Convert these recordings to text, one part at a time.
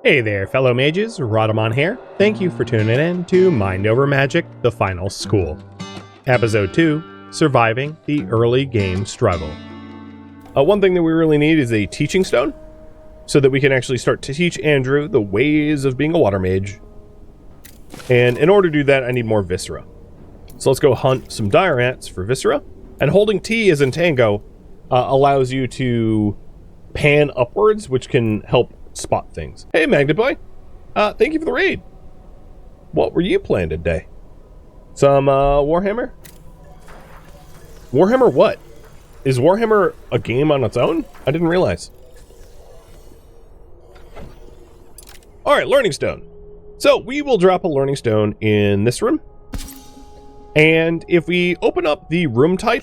Hey there, fellow mages, Rhadamant here. Thank you for tuning in to Mind Over Magic, the Final School. Episode 2, Surviving the Early Game Struggle. One thing that we really need is a teaching stone, so that we can actually start to teach Andrew the ways of being a water mage. And in order to do that, I need more viscera. So let's go hunt some dire ants for viscera. And holding T as in tango allows you to pan upwards, which can help spot things. Hey, Magnet Boy. Thank you for the raid. What were you playing today? Some Warhammer? Warhammer what? Is Warhammer a game on its own? I didn't realize. Alright, Learning Stone. So we will drop a Learning Stone in this room. And if we open up the room type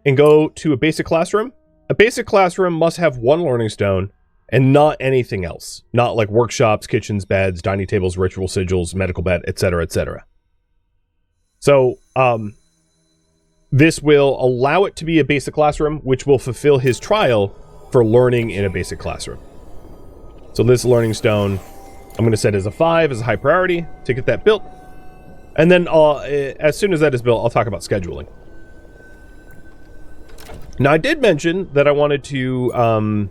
and go to a basic classroom must have one Learning Stone and not anything else. Not like workshops, kitchens, beds, dining tables, ritual sigils, medical bed, etc., etc. So, this will allow it to be a basic classroom, which will fulfill his trial for learning in a basic classroom. So this Learning Stone, I'm going to set as a 5 as a high priority to get that built. And then as soon as that is built, I'll talk about scheduling. Now, I did mention that I wanted to,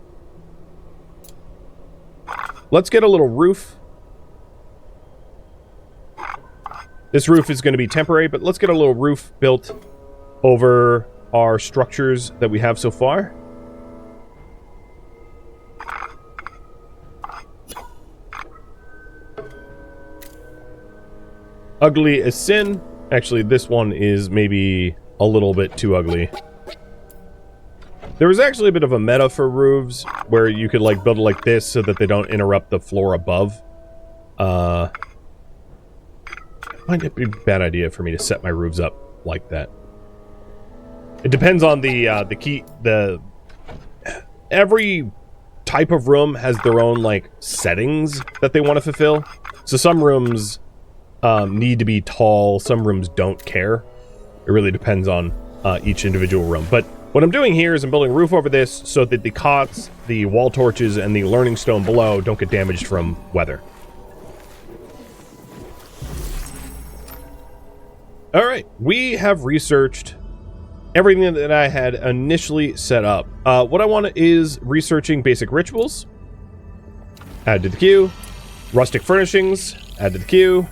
let's get a little roof. This roof is going to be temporary, but let's get a little roof built over our structures that we have so far. Ugly as sin. Actually, this one is maybe a little bit too ugly. There was actually a bit of a meta for roofs where you could like build it like this so that they don't interrupt the floor above. Might be a bad idea for me to set my roofs up like that. It depends on every type of room has their own like settings that they want to fulfill. So some rooms need to be tall, some rooms don't care. It really depends on each individual room. But what I'm doing here is I'm building a roof over this so that the cots, the wall torches, and the Learning Stone below don't get damaged from weather. Alright, we have researched everything that I had initially set up. What I want is researching basic rituals. Add to the queue. Rustic furnishings. Add to the queue.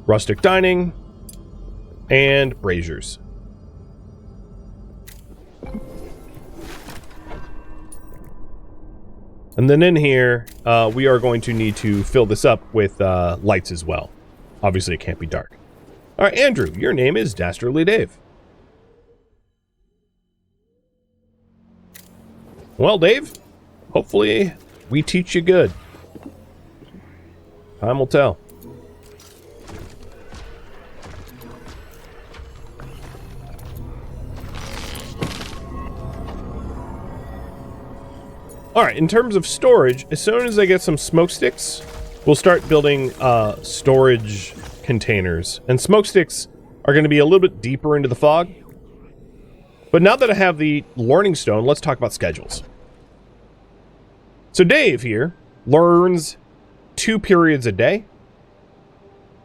Rustic dining. And braziers. And then in here, we are going to need to fill this up with lights as well. Obviously, it can't be dark. All right, Andrew, your name is Dastardly Dave. Well, Dave, hopefully we teach you good. Time will tell. Alright, in terms of storage, as soon as I get some smoke sticks, we'll start building storage containers. And smoke sticks are going to be a little bit deeper into the fog. But now that I have the Learning Stone, let's talk about schedules. So Dave here learns 2 periods a day,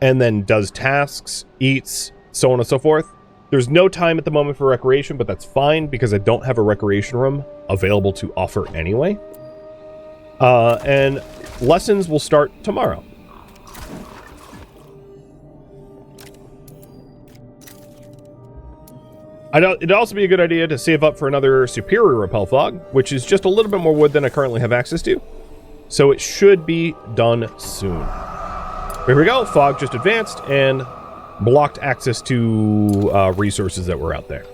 and then does tasks, eats, so on and so forth. There's no time at the moment for recreation, but that's fine because I don't have a recreation room available to offer anyway. And lessons will start tomorrow. It'd also be a good idea to save up for another superior repel fog, which is just a little bit more wood than I currently have access to. So it should be done soon. Here we go. Fog just advanced and blocked access to resources that were out there.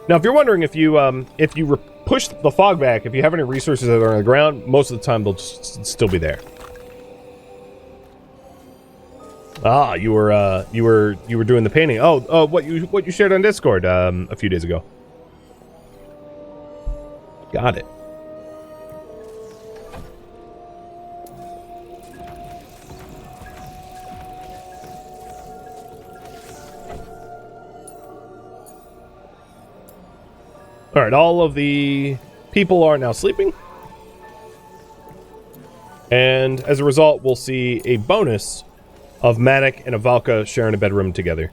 Now, if you're wondering if you push the fog back, if you have any resources that are on the ground, most of the time they'll just still be there. Ah, you were doing the painting. Oh, what you shared on Discord a few days ago. Got it. Alright, all of the people are now sleeping. And as a result, we'll see a bonus of Matic and Avalka sharing a bedroom together.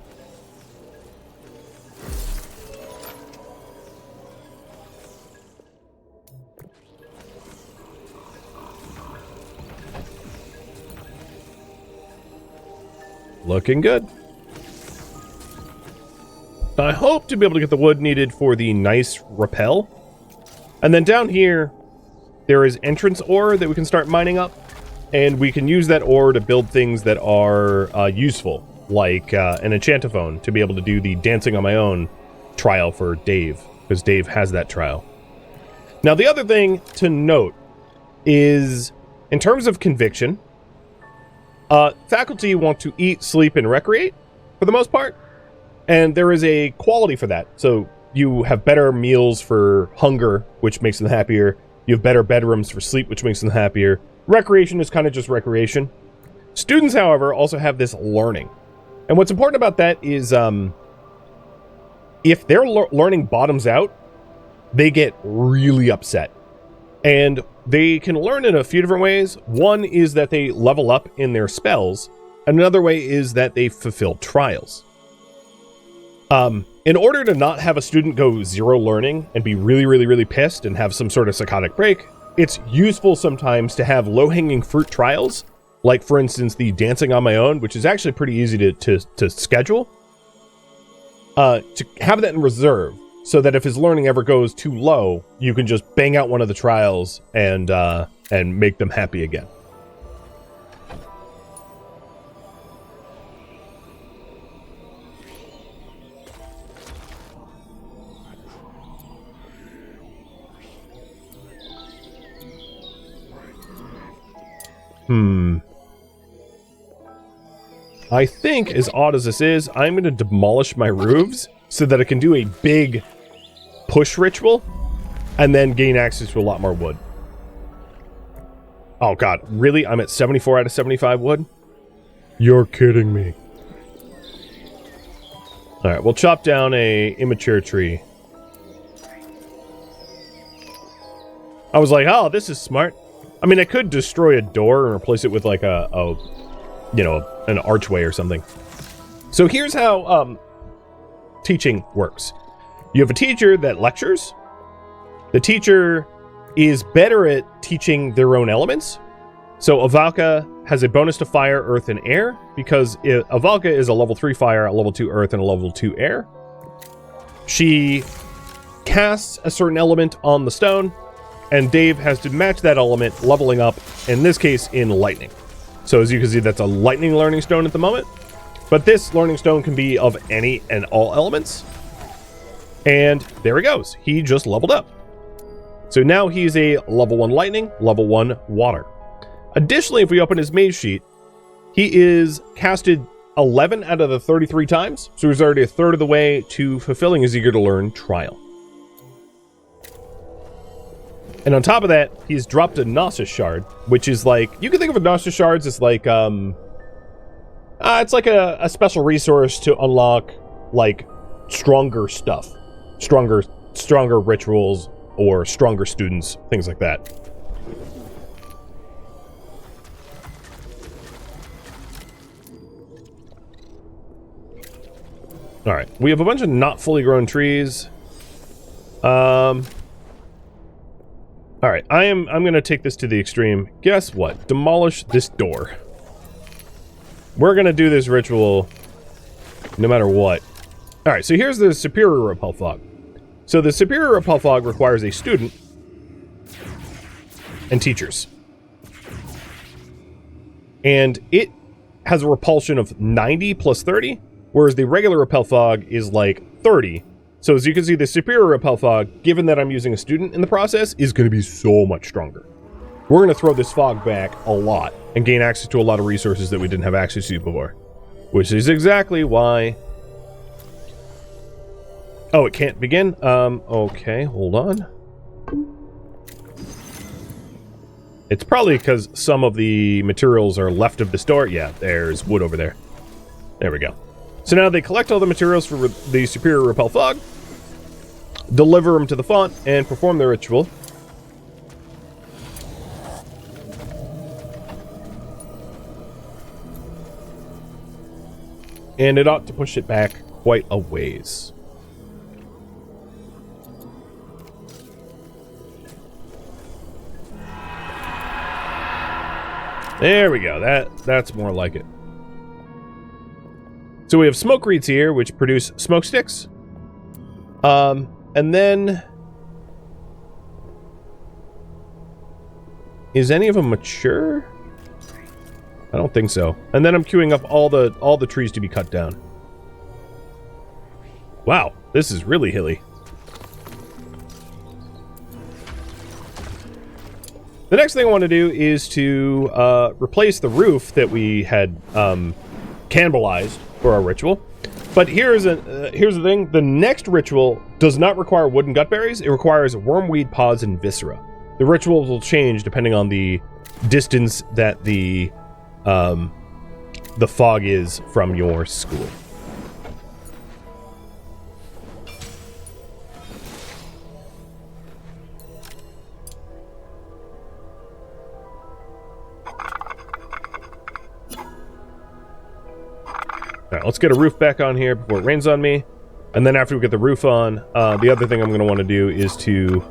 Looking good. I hope to be able to get the wood needed for the nice repel. And then down here, there is entrance ore that we can start mining up. And we can use that ore to build things that are useful, like an enchantophone, to be able to do the dancing on my own trial for Dave, because Dave has that trial. Now, the other thing to note is, in terms of conviction, faculty want to eat, sleep, and recreate, for the most part. And there is a quality for that. So you have better meals for hunger, which makes them happier. You have better bedrooms for sleep, which makes them happier. Recreation is kind of just recreation. Students, however, also have this learning. And what's important about that is if their learning bottoms out, they get really upset. And they can learn in a few different ways. One is that they level up in their spells. Another way is that they fulfill trials. In order to not have a student go zero learning and be really, really, really pissed and have some sort of psychotic break, it's useful sometimes to have low-hanging fruit trials, like, for instance, the dancing on my own, which is actually pretty easy to schedule, to have that in reserve, so that if his learning ever goes too low, you can just bang out one of the trials and make them happy again. I think, as odd as this is, I'm going to demolish my roofs so that I can do a big push ritual and then gain access to a lot more wood. Oh god, really? I'm at 74 out of 75 wood? You're kidding me. Alright, we'll chop down a immature tree. I was like, oh, this is smart. I mean, I could destroy a door and replace it with like an archway or something. So here's how teaching works. You have a teacher that lectures. The teacher is better at teaching their own elements. So Avalka has a bonus to fire, earth, and air, because Avalka is a level 3 fire, a level 2 earth, and a level 2 air. She casts a certain element on the stone, and Dave has to match that element, leveling up, in this case, in lightning. So as you can see, that's a lightning learning stone at the moment. But this learning stone can be of any and all elements. And there he goes. He just leveled up. So now he's a level 1 lightning, level 1 water. Additionally, if we open his mage sheet, he is casted 11 out of the 33 times. So he's already a third of the way to fulfilling his eager to learn trial. And on top of that, he's dropped a Gnosis Shard, which is like, you can think of a Gnosis Shards as like, it's like a special resource to unlock, like, stronger stuff. Stronger rituals, or stronger students, things like that. Alright, we have a bunch of not fully grown trees. Alright, I'm gonna take this to the extreme. Guess what? Demolish this door. We're gonna do this ritual no matter what. Alright, so here's the Superior Repel Fog. So the Superior Repel Fog requires a student and teachers. And it has a repulsion of 90 plus 30, whereas the regular Repel Fog is like 30. So as you can see, the Superior Repel Fog, given that I'm using a student in the process, is going to be so much stronger. We're going to throw this fog back a lot and gain access to a lot of resources that we didn't have access to before. Which is exactly why... Oh, it can't begin? Okay, hold on. It's probably because some of the materials are left of the store. Yeah, there's wood over there. There we go. So now they collect all the materials for the Superior Repel Fog. deliver them to the font and perform the ritual. And it ought to push it back quite a ways. There we go. That's more like it. So we have smoke reeds here, which produce smoke sticks. And then... Is any of them mature? I don't think so. And then I'm queuing up all the trees to be cut down. Wow, this is really hilly. The next thing I want to do is to replace the roof that we had cannibalized for our ritual. But here's the thing. The next ritual does not require wooden gutberries. It requires wormweed pods and viscera. The rituals will change depending on the distance that the fog is from your school. Alright, let's get a roof back on here before it rains on me. And then after we get the roof on, the other thing I'm going to want to do is to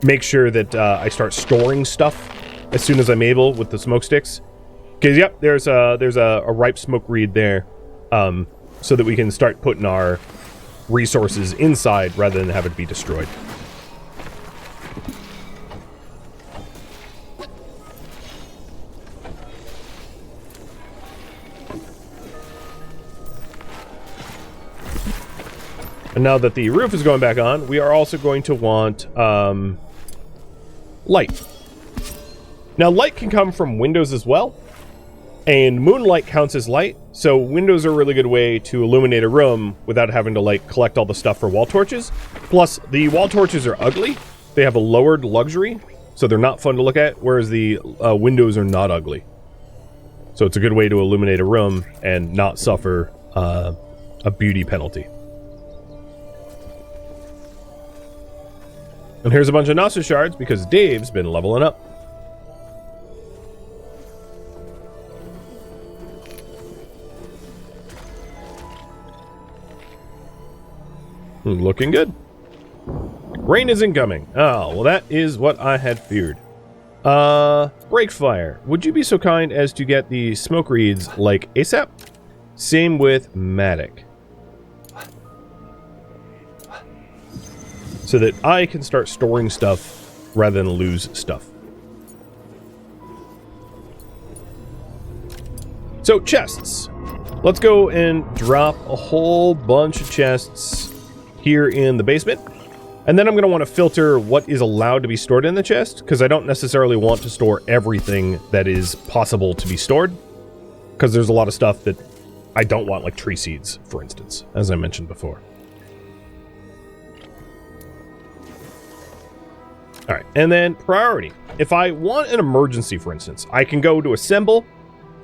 make sure that I start storing stuff as soon as I'm able with the smoke sticks. Because, yep, there's a ripe smoke reed there, so that we can start putting our resources inside rather than have it be destroyed. And now that the roof is going back on, we are also going to want light. Now, light can come from windows as well, and moonlight counts as light, so windows are a really good way to illuminate a room without having to, like, collect all the stuff for wall torches. Plus, the wall torches are ugly. They have a lowered luxury, so they're not fun to look at, whereas the windows are not ugly. So it's a good way to illuminate a room and not suffer a beauty penalty. And here's a bunch of Gnosis shards because Dave's been leveling up. Looking good. Rain is incoming. Oh, well that is what I had feared. Breakfire. Would you be so kind as to get the smoke reeds like ASAP? Same with Matic. So that I can start storing stuff rather than lose stuff. So, chests. Let's go and drop a whole bunch of chests here in the basement. And then I'm going to want to filter what is allowed to be stored in the chest, because I don't necessarily want to store everything that is possible to be stored. Because there's a lot of stuff that I don't want, like tree seeds, for instance, as I mentioned before. Alright, and then priority. If I want an emergency, for instance, I can go to assemble,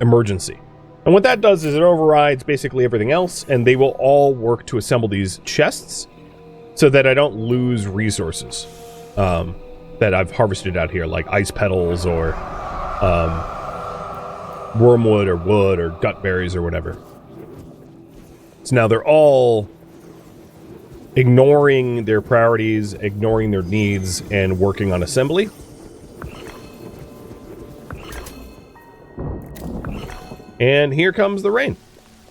emergency. And what that does is it overrides basically everything else, and they will all work to assemble these chests so that I don't lose resources that I've harvested out here, like ice petals or wormwood or wood or gutberries or whatever. So now they're all ignoring their priorities, ignoring their needs, and working on assembly. And here comes the rain.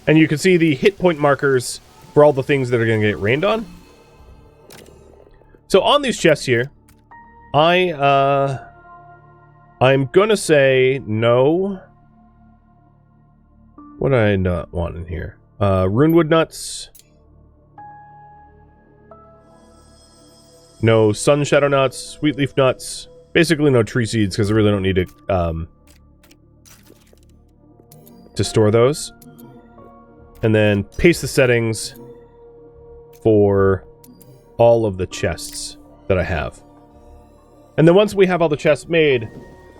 And you can see the hit point markers for all the things that are going to get rained on. So on these chests here, I'm going to say no. What do I not want in here? Runewood nuts. No sun shadow nuts, sweet leaf nuts, basically no tree seeds because I really don't need to store those. And then paste the settings for all of the chests that I have. And then once we have all the chests made,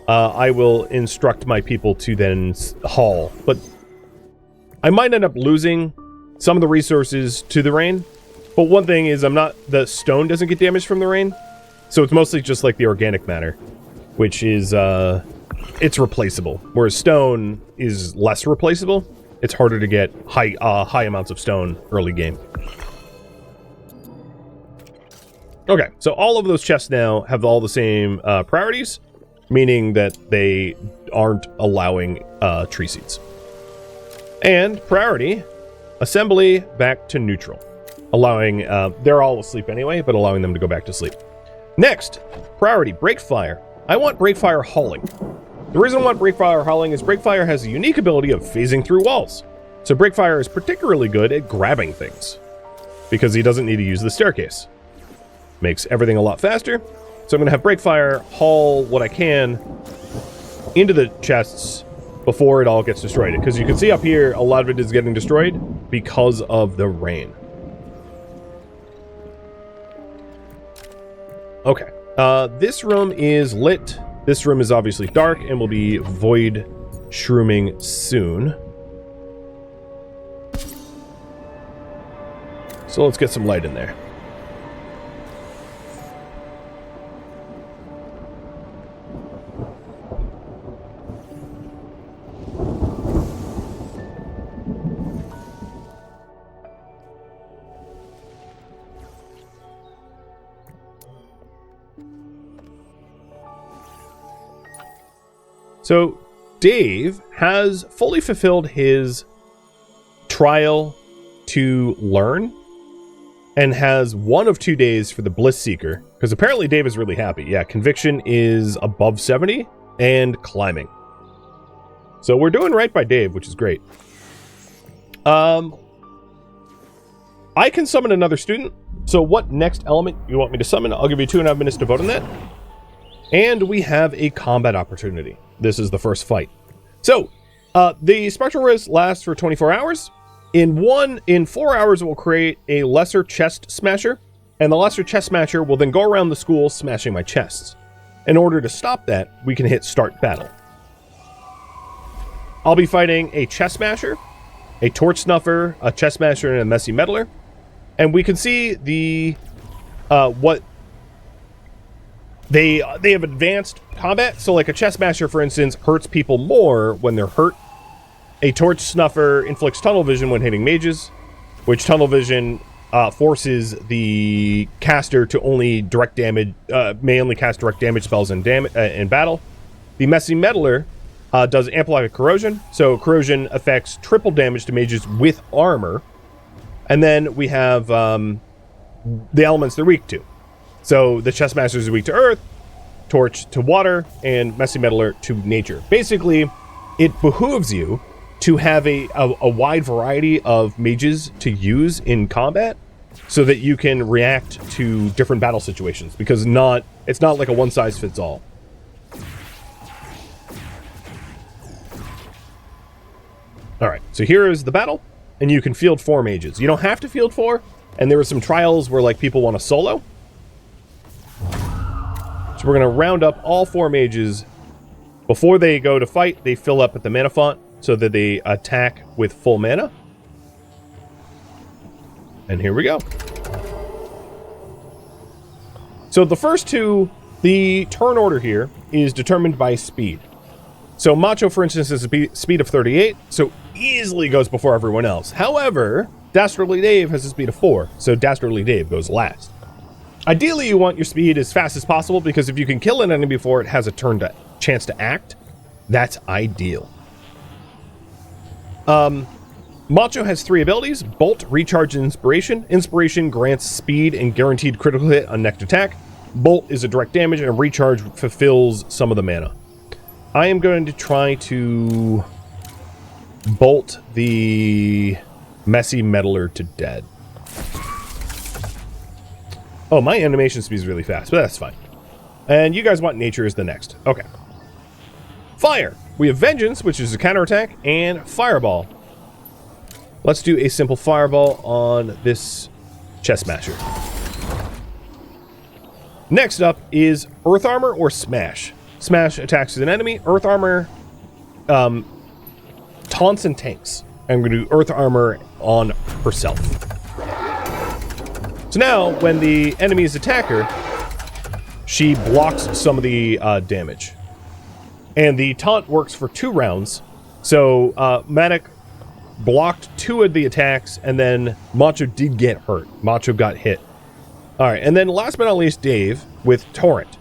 I will instruct my people to then haul. But I might end up losing some of the resources to the rain, But one thing is the stone doesn't get damaged from the rain. So it's mostly just like the organic matter, which is, it's replaceable. Whereas stone is less replaceable. It's harder to get high amounts of stone early game. Okay, so all of those chests now have all the same priorities, meaning that they aren't allowing tree seeds. And priority, assembly back to neutral. Allowing, they're all asleep anyway, but allowing them to go back to sleep. Next, priority, breakfire. I want breakfire hauling. The reason I want breakfire hauling is breakfire has a unique ability of phasing through walls. So breakfire is particularly good at grabbing things, because he doesn't need to use the staircase. Makes everything a lot faster. So I'm going to have breakfire haul what I can into the chests before it all gets destroyed. Because you can see up here, a lot of it is getting destroyed because of the rain. Okay, this room is lit. This room is obviously dark and will be void shrooming soon. So let's get some light in there. So, Dave has fully fulfilled his trial to learn and has 1 of 2 days for the Bliss Seeker, because apparently Dave is really happy. Yeah, conviction is above 70 and climbing. So we're doing right by Dave, which is great. I can summon another student. So what next element you want me to summon? I'll give you 2.5 minutes to vote on that. And we have a combat opportunity. This is the first fight. So, the Spectral Riz lasts for 24 hours. In 4 hours, it will create a lesser chest smasher, and the lesser chest smasher will then go around the school smashing my chests. In order to stop that, we can hit start battle. I'll be fighting a chest smasher, a torch snuffer, a chest smasher, and a messy meddler. And we can see the what they have advanced combat. So like a chest smasher, for instance, hurts people more when they're hurt. A torch snuffer inflicts tunnel vision when hitting mages, which tunnel vision forces the caster to only direct damage, may only cast direct damage spells in battle. The messy meddler does amplified corrosion, so corrosion affects triple damage to mages with armor. And then we have the elements they're weak to. So the chest master is weak to earth, torch to water, and messy meddler to nature. Basically, it behooves you to have a wide variety of mages to use in combat so that you can react to different battle situations, because it's not like a one-size-fits-all. Alright, so here is the battle, and you can field 4 mages. You don't have to field 4, and there were some trials where like people want to solo. So we're going to round up all 4 mages. Before they go to fight, they fill up at the mana font so that they attack with full mana. And here we go. So the first 2, the turn order here is determined by speed. So Macho, for instance, has a speed of 38, so easily goes before everyone else. However, Dastardly Dave has a speed of 4, so Dastardly Dave goes last. Ideally, you want your speed as fast as possible, because if you can kill an enemy before it has a chance to act, that's ideal. Macho has 3 abilities: Bolt, Recharge, and Inspiration. Inspiration grants speed and guaranteed critical hit on next attack. Bolt is a direct damage, and Recharge fulfills some of the mana. I am going to try to bolt the messy meddler to dead. Oh, my animation speed is really fast, but that's fine. And you guys want nature as the next. Okay. Fire. We have Vengeance, which is a counterattack, and Fireball. Let's do a simple Fireball on this chest smasher. Next up is Earth Armor or Smash. Smash attacks an enemy. Earth Armor taunts and tanks. I'm going to do Earth Armor on herself. So now, when the enemies attack her, she blocks some of the damage. And the taunt works for 2 rounds. So, Manic blocked 2 of the attacks, and then Macho did get hurt. Macho got hit. Alright, and then last but not least, Dave with Torrent.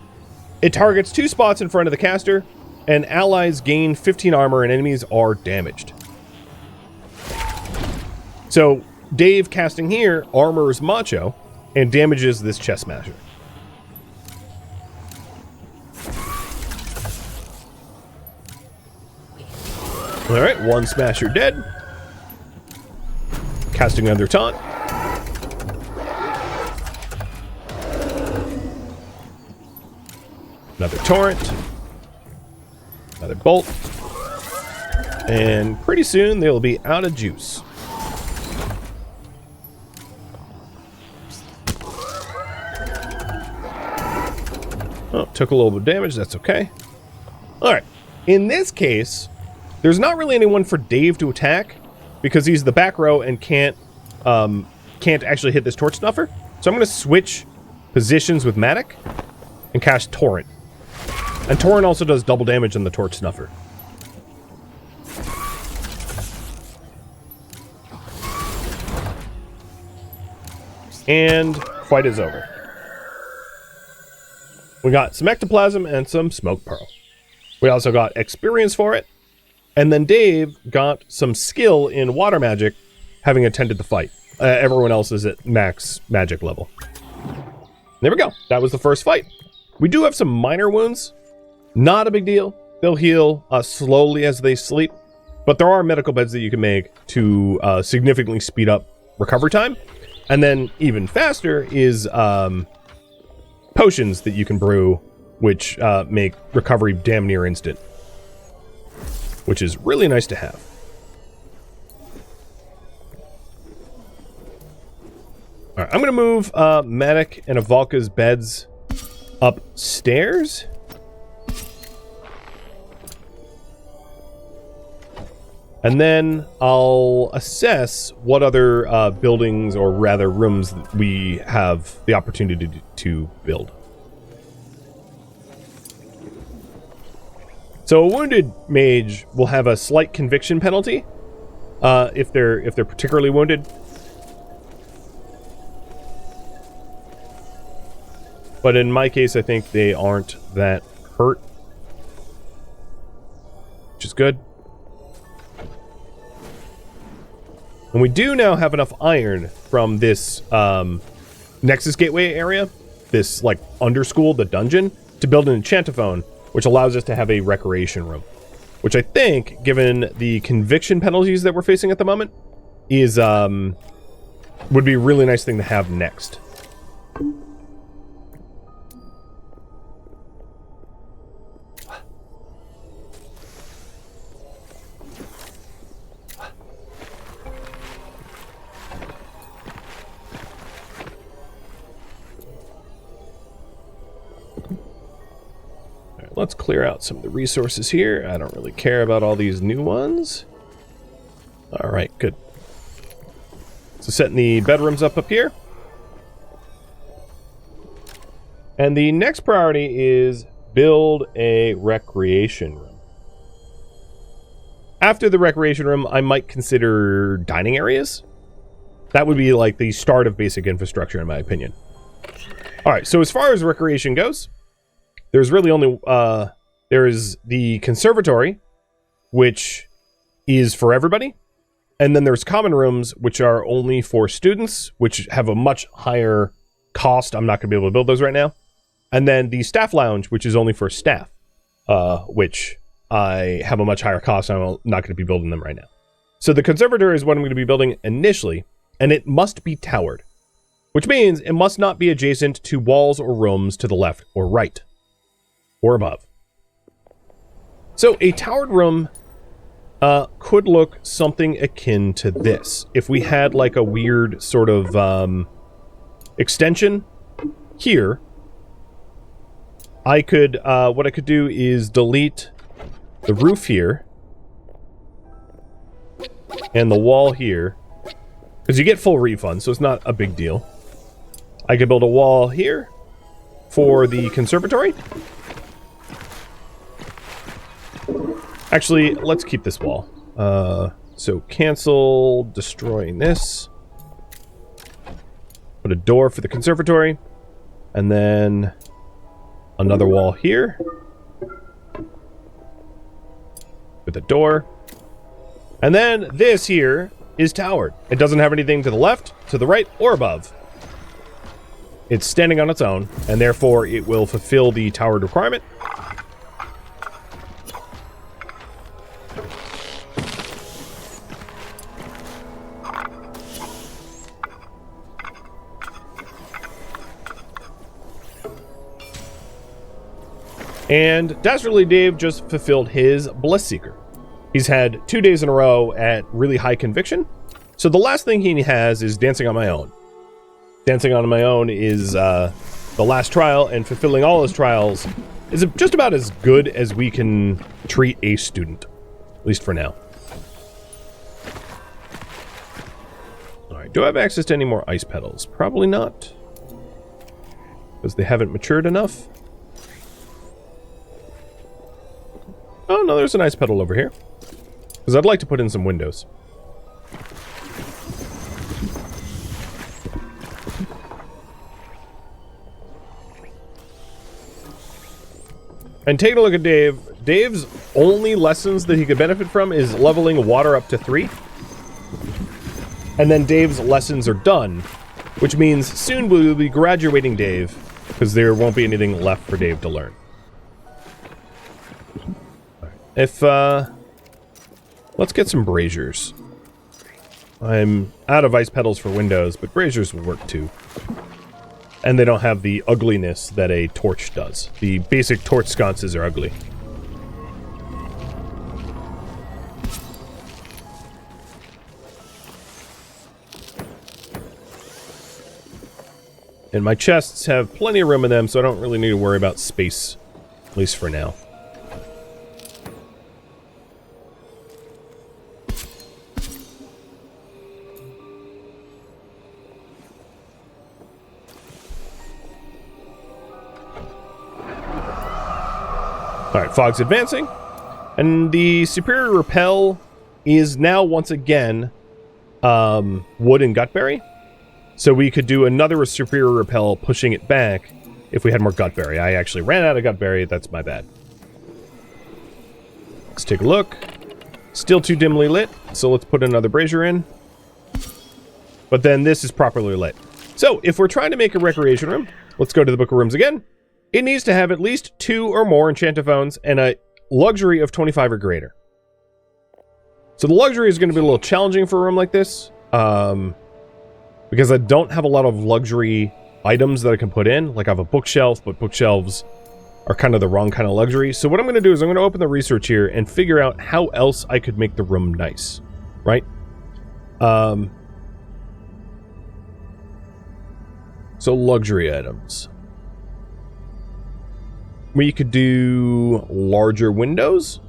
It targets 2 spots in front of the caster, and allies gain 15 armor and enemies are damaged. So, Dave casting here armors Macho and damages this chest smasher. Alright, 1 smasher dead. Casting another taunt. Another torrent. Another bolt. And pretty soon they'll be out of juice. Oh, took a little bit of damage, that's okay. Alright, in this case, there's not really anyone for Dave to attack because he's the back row and can't actually hit this torch snuffer. So I'm going to switch positions with Matic and cast Torrent. And Torrent also does double damage on the torch snuffer. And fight is over. We got some ectoplasm and some smoke pearl. We also got experience for it. And then Dave got some skill in water magic, having attended the fight. Everyone else is at max magic level. There we go. That was the first fight. We do have some minor wounds. Not a big deal. They'll heal slowly as they sleep. But there are medical beds that you can make to significantly speed up recovery time. And then even faster is potions that you can brew, which make recovery damn near instant. Which is really nice to have. Alright, I'm going to move Matic and Avalka's beds upstairs. And then I'll assess what other buildings, or rather rooms, that we have the opportunity to build. So a wounded mage will have a slight conviction penalty if they're particularly wounded. But in my case, I think they aren't that hurt, which is good. And we do now have enough iron from this Nexus Gateway area, this like underschool, the dungeon, to build an enchantophone, which allows us to have a recreation room. Which I think, given the conviction penalties that we're facing at the moment, is would be a really nice thing to have next. Let's clear out some of the resources here. I don't really care about all these new ones. Alright, good. So setting the bedrooms up here. And the next priority is build a recreation room. After the recreation room, I might consider dining areas. That would be like the start of basic infrastructure, in my opinion. Alright, so as far as recreation goes, there's really only, there is the conservatory, which is for everybody. And then there's common rooms, which are only for students, which have a much higher cost. I'm not going to be able to build those right now. And then the staff lounge, which is only for staff, which I have a much higher cost. I'm not going to be building them right now. So the conservatory is what I'm going to be building initially, and it must be towered, which means it must not be adjacent to walls or rooms to the left or right. Or above. So a towered room could look something akin to this. If we had like a weird sort of extension here, I could, what I could do is delete the roof here and the wall here, because you get full refund, so it's not a big deal. I could build a wall here for the conservatory. Actually, let's keep this wall. So cancel destroying this. Put a door for the conservatory. And then another wall here. With a door. And then this here is towered. It doesn't have anything to the left, to the right, or above. It's standing on its own, and therefore it will fulfill the towered requirement. And Dastardly Dave just fulfilled his Bliss Seeker. He's had 2 days in a row at really high conviction. So the last thing he has is Dancing on My Own. Dancing on My Own is the last trial, and fulfilling all his trials is just about as good as we can treat a student. At least for now. Alright, do I have access to any more ice petals? Probably not. Because they haven't matured enough. Oh, no, there's an ice petal over here. Because I'd like to put in some windows. And taking a look at Dave, Dave's only lessons that he could benefit from is leveling water up to 3. And then Dave's lessons are done, which means soon we will be graduating Dave, because there won't be anything left for Dave to learn. If, let's get some braziers. I'm out of ice petals for windows, but braziers will work too. And they don't have the ugliness that a torch does. The basic torch sconces are ugly. And my chests have plenty of room in them, so I don't really need to worry about space, at least for now. Alright, fog's advancing. And the superior repel is now once again wood and gutberry. So we could do another superior repel pushing it back if we had more gutberry. I actually ran out of gutberry, that's my bad. Let's take a look. Still too dimly lit, so let's put another brazier in. But then this is properly lit. So if we're trying to make a recreation room, let's go to the Book of Rooms again. It needs to have at least 2 or more enchantophones and a luxury of 25 or greater. So the luxury is going to be a little challenging for a room like this. Because I don't have a lot of luxury items that I can put in. Like I have a bookshelf, but bookshelves are kind of the wrong kind of luxury. So what I'm going to do is I'm going to open the research here and figure out how else I could make the room nice. Right? So luxury items. We could do larger windows,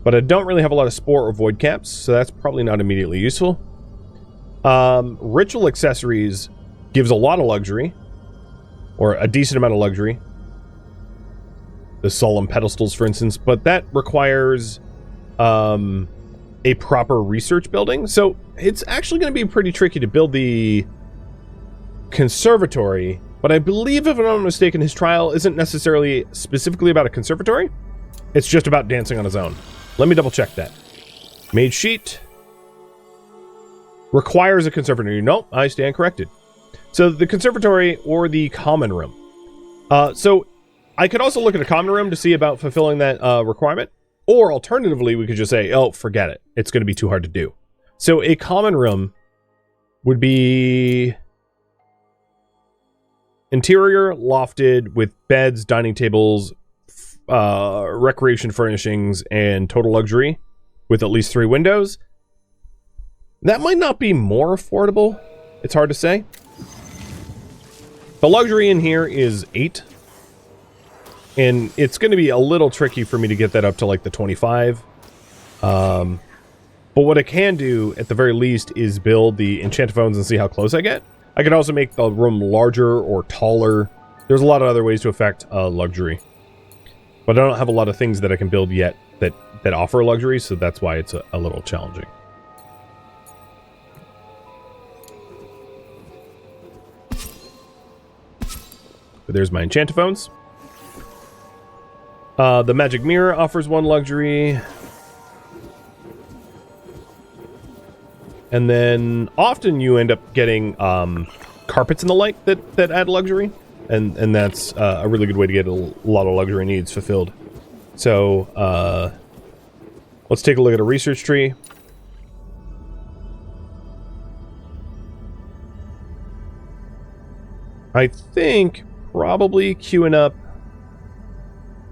but I don't really have a lot of spore or void caps, so that's probably not immediately useful. Ritual accessories gives a lot of luxury, or a decent amount of luxury. The solemn pedestals, for instance, but that requires a proper research building, so it's actually going to be pretty tricky to build the conservatory. But I believe, if I'm not mistaken, his trial isn't necessarily specifically about a conservatory. It's just about dancing on his own. Let me double check that. Mage sheet. Requires a conservatory. Nope, I stand corrected. So the conservatory or the common room. So I could also look at a common room to see about fulfilling that requirement. Or alternatively, we could just say, oh, forget it. It's going to be too hard to do. So a common room would be interior, lofted, with beds, dining tables, recreation furnishings, and total luxury, with at least 3 windows. That might not be more affordable. It's hard to say. The luxury in here is 8. And it's going to be a little tricky for me to get that up to like the 25. But what I can do, at the very least, is build the enchantophones and see how close I get. I could also make the room larger or taller. There's a lot of other ways to affect luxury. But I don't have a lot of things that I can build yet that offer luxury, so that's why it's a little challenging. But there's my enchantiophones. The magic mirror offers 1 luxury. And then often you end up getting carpets and the like that add luxury. And that's a really good way to get a lot of luxury needs fulfilled. So, let's take a look at a research tree. I think probably queuing up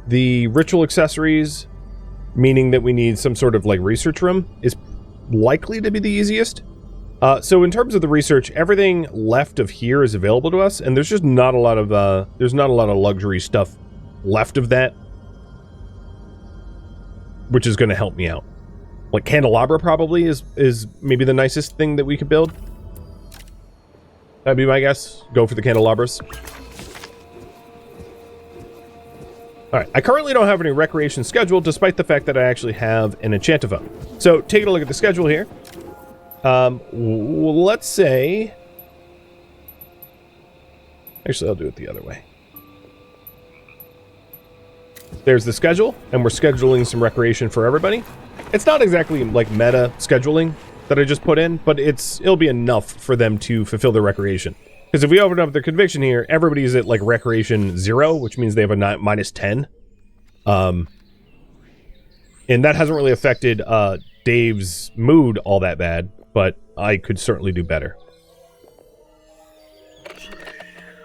the ritual accessories, meaning that we need some sort of like research room, is likely to be the easiest. So in terms of the research, everything left of here is available to us, and there's just not a lot of luxury stuff left of that, which is going to help me out. Like candelabra probably is maybe the nicest thing that we could build. That'd be my guess. Go for the candelabras. Alright, I currently don't have any recreation scheduled, despite the fact that I actually have an enchantiphone. So, taking a look at the schedule here. Let's say... Actually, I'll do it the other way. There's the schedule, and we're scheduling some recreation for everybody. It's not exactly like meta scheduling that I just put in, but it'll be enough for them to fulfill their recreation. Because if we open up their conviction here, everybody's at like recreation 0, which means they have a -10. And that hasn't really affected Dave's mood all that bad, but I could certainly do better.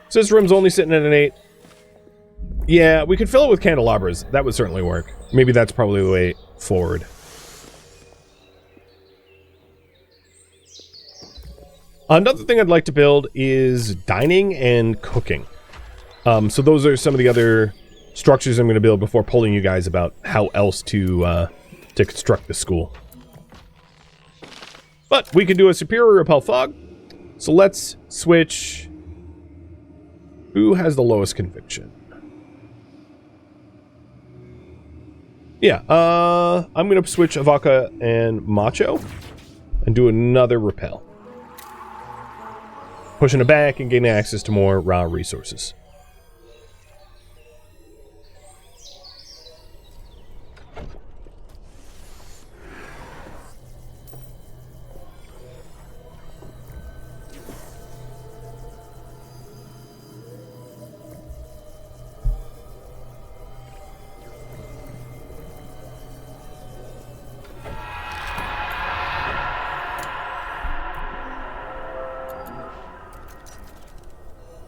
So this room's only sitting at an 8. Yeah, we could fill it with candelabras. That would certainly work. Maybe that's probably the way forward. Another thing I'd like to build is dining and cooking. So those are some of the other structures I'm going to build before polling you guys about how else to construct the school. But we can do a superior repel fog. So let's switch. Who has the lowest conviction? Yeah, I'm going to switch Avaka and Macho and do another repel. Pushing it back and getting access to more raw resources.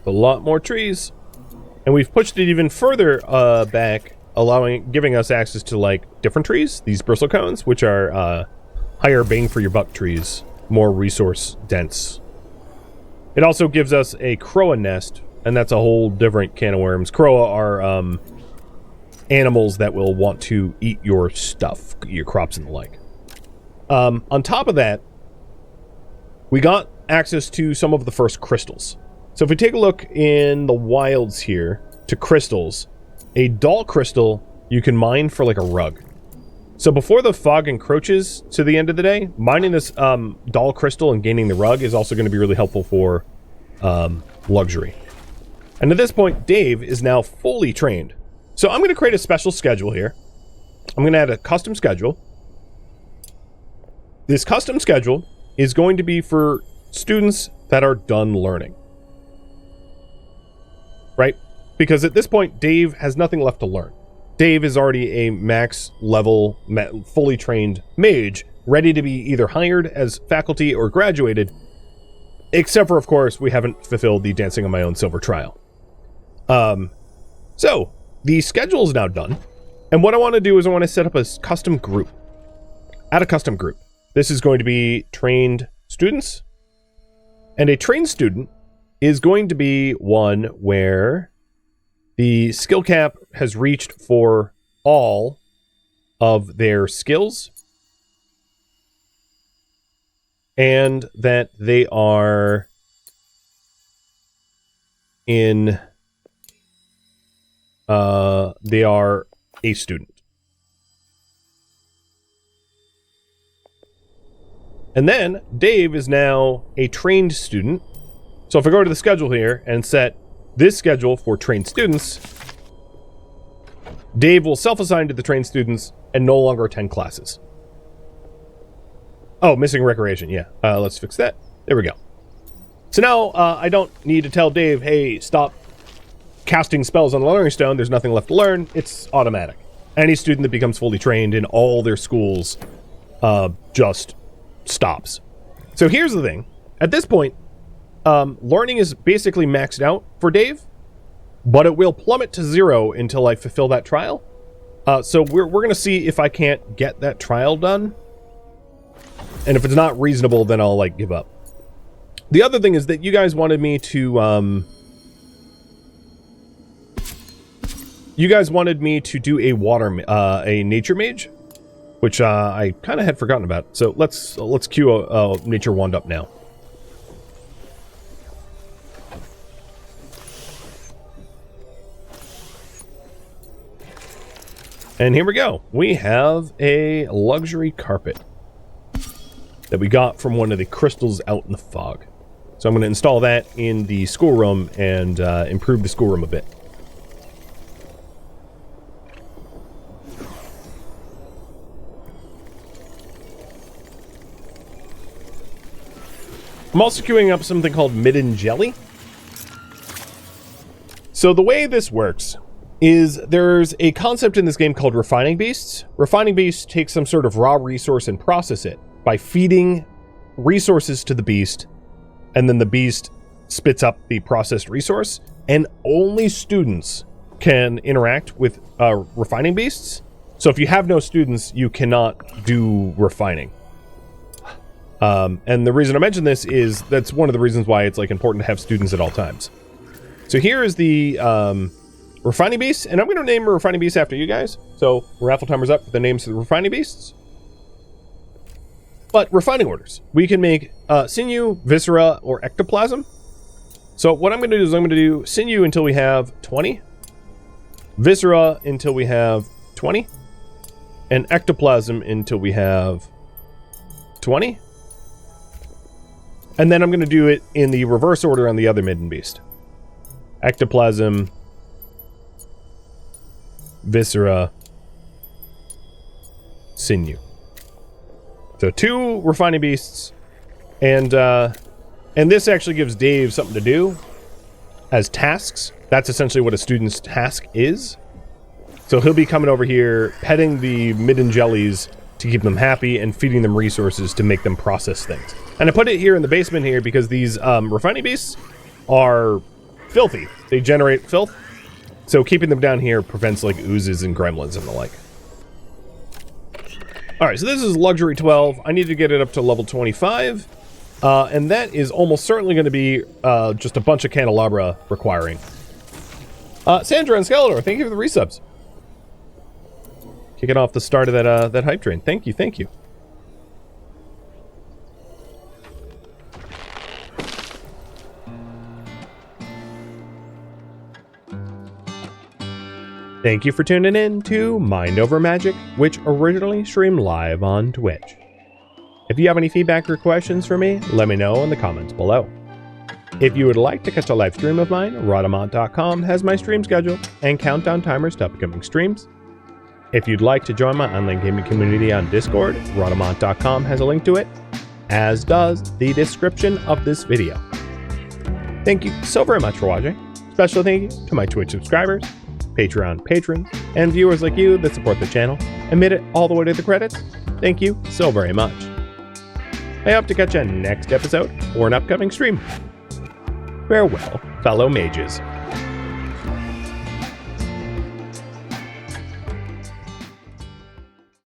A lot more trees, and we've pushed it even further back, giving us access to like different trees, these bristle cones, which are higher bang for your buck trees, more resource dense. It also gives us a Croa nest, and that's a whole different can of worms. Croa are animals that will want to eat your stuff, your crops and the like. On top of that, we got access to some of the first crystals. So if we take a look in the wilds here to crystals, a dull crystal you can mine for like a rug. So before the fog encroaches to the end of the day, mining this dull crystal and gaining the rug is also going to be really helpful for luxury. And at this point, Dave is now fully trained. So I'm going to create a special schedule here. I'm going to add a custom schedule. This custom schedule is going to be for students that are done learning. Right? Because at this point, Dave has nothing left to learn. Dave is already a max level, fully trained mage, ready to be either hired as faculty or graduated, except for, of course, we haven't fulfilled the Dancing on My Own Silver trial. So, the schedule is now done, and what I want to do is I want to set up a custom group. Add a custom group. This is going to be trained students, and a trained student is going to be one where the skill cap has reached for all of their skills and that they are in... they are a student. And then Dave is now a trained student. So if I go to the schedule here and set this schedule for trained students, Dave will self-assign to the trained students and no longer attend classes. Oh, missing recreation. Yeah. Let's fix that. There we go. So now I don't need to tell Dave, hey, stop casting spells on the learning stone. There's nothing left to learn. It's automatic. Any student that becomes fully trained in all their schools just stops. So here's the thing. At this point, learning is basically maxed out for Dave, but it will plummet to 0 until I fulfill that trial. So we're going to see if I can't get that trial done. And if it's not reasonable, then I'll, like, give up. The other thing is that you guys wanted me to, do a nature mage, which I kind of had forgotten about. So let's queue a nature wand up now. And here we go. We have a luxury carpet that we got from one of the crystals out in the fog. So I'm going to install that in the schoolroom and improve the schoolroom a bit. I'm also queuing up something called Midden Jelly. So the way this works is there's a concept in this game called refining beasts. Refining beasts take some sort of raw resource and process it by feeding resources to the beast, and then the beast spits up the processed resource, and only students can interact with refining beasts. So if you have no students, you cannot do refining. And the reason I mention this is that's one of the reasons why it's, like, important to have students at all times. So here is the refining beasts, and I'm going to name a refining beast after you guys. So raffle timer's up for the names of the refining beasts. But refining orders. We can make sinew, viscera, or ectoplasm. So what I'm going to do is I'm going to do sinew until we have 20. Viscera until we have 20. And ectoplasm until we have 20. And then I'm going to do it in the reverse order on the other midden beast. Ectoplasm, viscera, sinew. So 2 refining beasts, and this actually gives Dave something to do as tasks. That's essentially what a student's task is. So he'll be coming over here, petting the midden jellies to keep them happy and feeding them resources to make them process things. And I put it here in the basement here because these refining beasts are filthy. They generate filth. So keeping them down here prevents, like, oozes and gremlins and the like. Alright, so this is luxury 12. I need to get it up to level 25. And that is almost certainly going to be just a bunch of candelabra requiring. Sandra and Skeletor, thank you for the resubs. Kicking off the start of that hype train. Thank you, thank you. Thank you for tuning in to Mind Over Magic, which originally streamed live on Twitch. If you have any feedback or questions for me, let me know in the comments below. If you would like to catch a live stream of mine, Rhadamant.com has my stream schedule and countdown timers to upcoming streams. If you'd like to join my online gaming community on Discord, Rhadamant.com has a link to it, as does the description of this video. Thank you so very much for watching. Special thank you to my Twitch subscribers, Patreon patrons, and viewers like you that support the channel and made it all the way to the credits. Thank you so very much. I hope to catch you next episode or an upcoming stream. Farewell, fellow mages.